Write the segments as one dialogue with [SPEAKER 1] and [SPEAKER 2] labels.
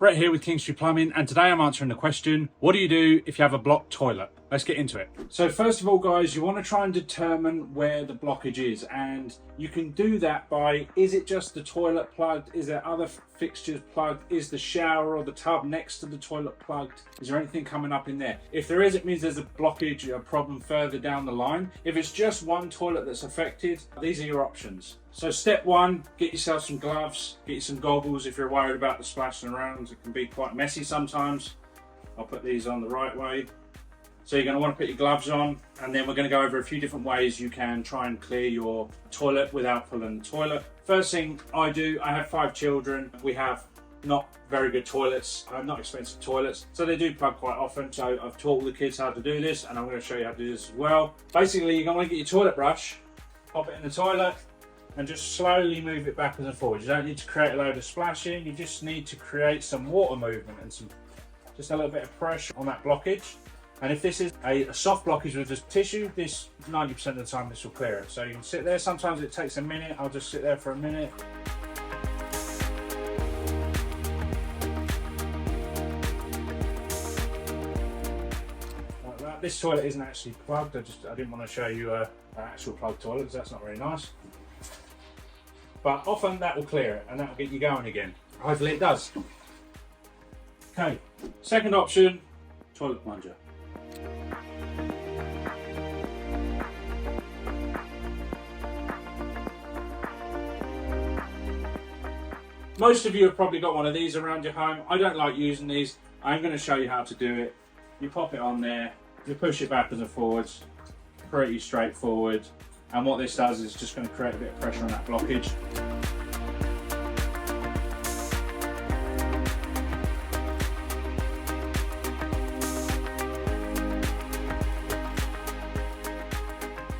[SPEAKER 1] Brett here with Kingstree Plumbing, and today I'm answering the question, what do you do if you have a blocked toilet? Let's get into it. So first of all, guys, you want to try and determine where the blockage is, and you can do that by, is it just the toilet plugged? Is there other fixtures plugged? Is the shower or the tub next to the toilet plugged? Is there anything coming up in there? If there is, it means there's a blockage, a problem further down the line. If it's just one toilet that's affected, these are your options. So step one, get yourself some gloves, get you some goggles if you're worried about the splashing around. It can be quite messy sometimes. I'll put these on the right way. So you're going to want to put your gloves on, and then we're going to go over a few different ways you can try and clear your toilet without pulling the toilet. First thing I do, I have 5 children. We have not very good toilets, not expensive toilets, so they do plug quite often. So I've taught all the kids how to do this, and I'm going to show you how to do this as well. Basically, you're going to want to get your toilet brush, pop it in the toilet, and just slowly move it backwards and forwards. You don't need to create a load of splashing, you just need to create some water movement and just a little bit of pressure on that blockage. And if this is a soft blockage with just tissue, this 90% of the time this will clear it. So you can sit there, sometimes it takes a minute, I'll just sit there for a minute. Like that. This toilet isn't actually plugged, I didn't want to show you an actual plugged toilet because that's not very nice. But often that will clear it and that will get you going again. Hopefully it does. Okay, second option, toilet plunger. Most of you have probably got one of these around your home. I don't like using these. I'm going to show you how to do it. You pop it on there, you push it backwards and forwards, pretty straightforward. And what this does is just going to create a bit of pressure on that blockage.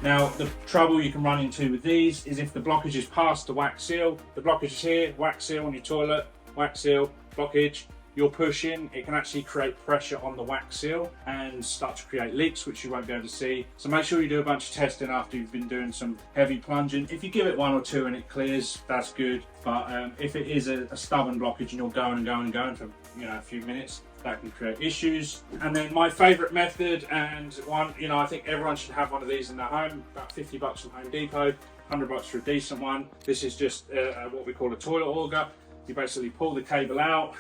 [SPEAKER 1] Now, the trouble you can run into with these is if the blockage is past the wax seal, the blockage is here, wax seal on your toilet, wax seal, blockage, you're pushing, it can actually create pressure on the wax seal and start to create leaks, which you won't be able to see. So make sure you do a bunch of testing after you've been doing some heavy plunging. If you give it 1 or 2 and it clears, that's good. But if it is a stubborn blockage and you're going and going and going for a few minutes, that can create issues. And then my favorite method, and one, I think everyone should have one of these in their home, about 50 bucks from Home Depot, 100 bucks for a decent one. This is just what we call a toilet auger. You basically pull the cable out,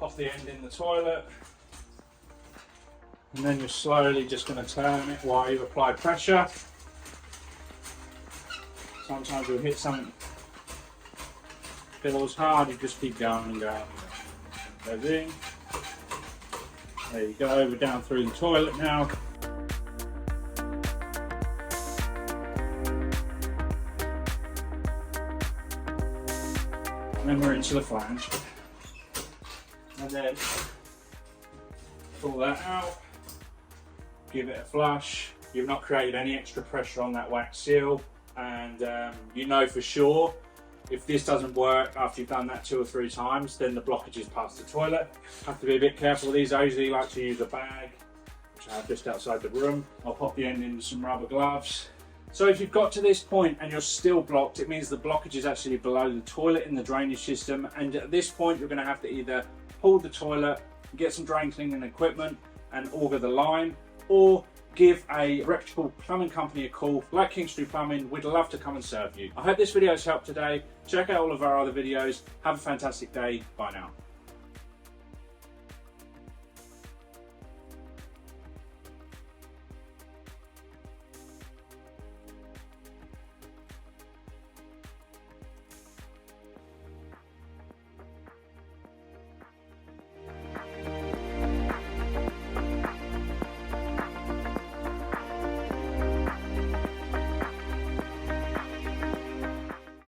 [SPEAKER 1] off the end in the toilet, and then you're slowly just going to turn it while you apply pressure. Sometimes you'll hit something, feels hard, you just keep going and going. Goes in. There you go, we're down through the toilet now. And then we're into the flange. And then pull that out, give it a flush. You've not created any extra pressure on that wax seal, and you know for sure if this doesn't work after you've done that 2 or 3 times, then the blockage is past the toilet. Have to be a bit careful with these. I usually like to use a bag, which I have just outside the room. I'll pop the end into some rubber gloves. So if you've got to this point and you're still blocked, it means the blockage is actually below the toilet in the drainage system. And at this point, you're going to have to either pull the toilet, get some drain cleaning equipment and auger the line, or give a reputable plumbing company a call like Kingstree Plumbing. We'd love to come and serve you. I hope this video has helped today. Check out all of our other videos. Have a fantastic day. Bye now.